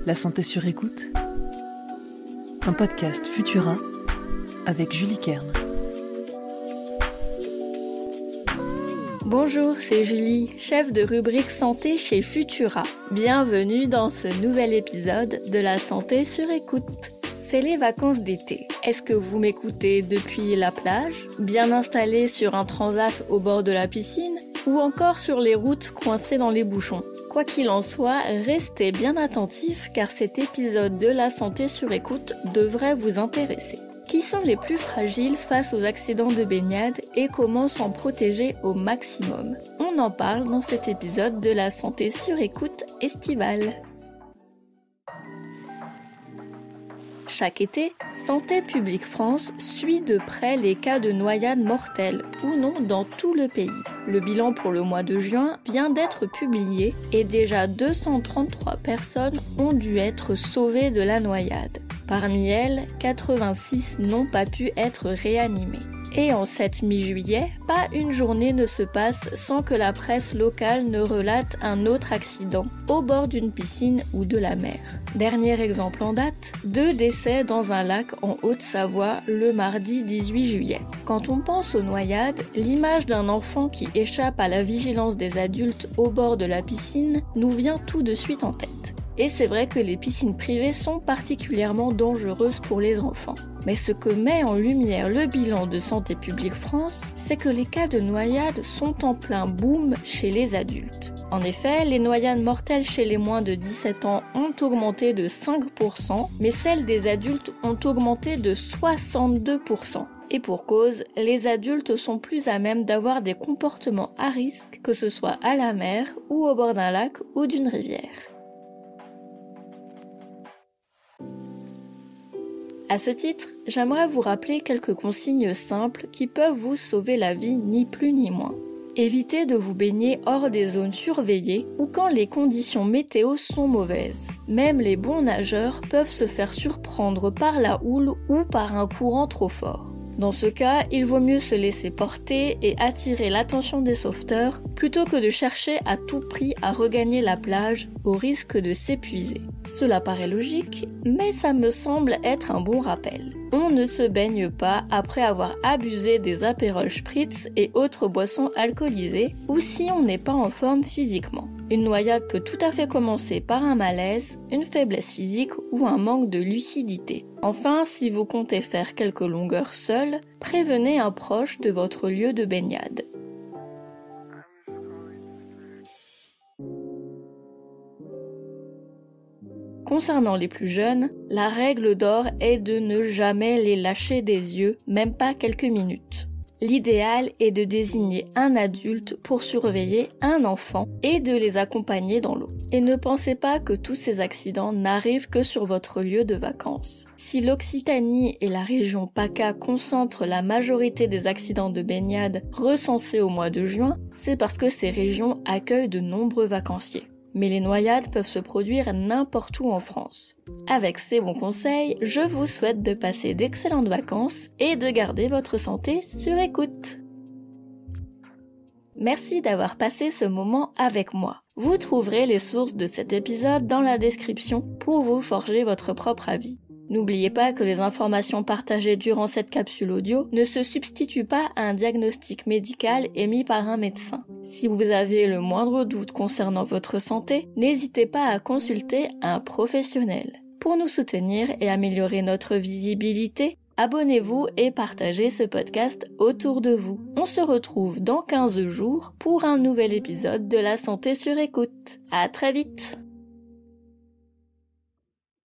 La santé sur écoute, un podcast Futura avec Julie Kern. Bonjour, c'est Julie, chef de rubrique santé chez Futura. Bienvenue dans ce nouvel épisode de La santé sur écoute. C'est les vacances d'été. Est-ce que vous m'écoutez depuis la plage, bien installé sur un transat au bord de la piscine, ou encore sur les routes coincées dans les bouchons? Quoi qu'il en soit, restez bien attentifs car cet épisode de La santé sur écoute devrait vous intéresser. Qui sont les plus fragiles face aux accidents de baignade et comment s'en protéger au maximum? On en parle dans cet épisode de La santé sur écoute estivale. Chaque été, Santé publique France suit de près les cas de noyades mortelles ou non dans tout le pays. Le bilan pour le mois de juin vient d'être publié et déjà 233 personnes ont dû être sauvées de la noyade. Parmi elles, 86 n'ont pas pu être réanimées. Et en cette mi-juillet, pas une journée ne se passe sans que la presse locale ne relate un autre accident au bord d'une piscine ou de la mer. Dernier exemple en date, 2 décès dans un lac en Haute-Savoie le mardi 18 juillet. Quand on pense aux noyades, l'image d'un enfant qui échappe à la vigilance des adultes au bord de la piscine nous vient tout de suite en tête. Et c'est vrai que les piscines privées sont particulièrement dangereuses pour les enfants. Mais ce que met en lumière le bilan de Santé publique France, c'est que les cas de noyades sont en plein boom chez les adultes. En effet, les noyades mortelles chez les moins de 17 ans ont augmenté de 5%, mais celles des adultes ont augmenté de 62%. Et pour cause, les adultes sont plus à même d'avoir des comportements à risque, que ce soit à la mer ou au bord d'un lac ou d'une rivière. À ce titre, j'aimerais vous rappeler quelques consignes simples qui peuvent vous sauver la vie ni plus ni moins. Évitez de vous baigner hors des zones surveillées ou quand les conditions météo sont mauvaises. Même les bons nageurs peuvent se faire surprendre par la houle ou par un courant trop fort. Dans ce cas, il vaut mieux se laisser porter et attirer l'attention des sauveteurs plutôt que de chercher à tout prix à regagner la plage au risque de s'épuiser. Cela paraît logique, mais ça me semble être un bon rappel. On ne se baigne pas après avoir abusé des Aperol Spritz et autres boissons alcoolisées ou si on n'est pas en forme physiquement. Une noyade peut tout à fait commencer par un malaise, une faiblesse physique ou un manque de lucidité. Enfin, si vous comptez faire quelques longueurs seul, prévenez un proche de votre lieu de baignade. Concernant les plus jeunes, la règle d'or est de ne jamais les lâcher des yeux, même pas quelques minutes. L'idéal est de désigner un adulte pour surveiller un enfant et de les accompagner dans l'eau. Et ne pensez pas que tous ces accidents n'arrivent que sur votre lieu de vacances. Si l'Occitanie et la région PACA concentrent la majorité des accidents de baignade recensés au mois de juin, c'est parce que ces régions accueillent de nombreux vacanciers. Mais les noyades peuvent se produire n'importe où en France. Avec ces bons conseils, je vous souhaite de passer d'excellentes vacances et de garder votre santé sur écoute. Merci d'avoir passé ce moment avec moi. Vous trouverez les sources de cet épisode dans la description pour vous forger votre propre avis. N'oubliez pas que les informations partagées durant cette capsule audio ne se substituent pas à un diagnostic médical émis par un médecin. Si vous avez le moindre doute concernant votre santé, n'hésitez pas à consulter un professionnel. Pour nous soutenir et améliorer notre visibilité, abonnez-vous et partagez ce podcast autour de vous. On se retrouve dans 15 jours pour un nouvel épisode de La santé sur écoute. À très vite!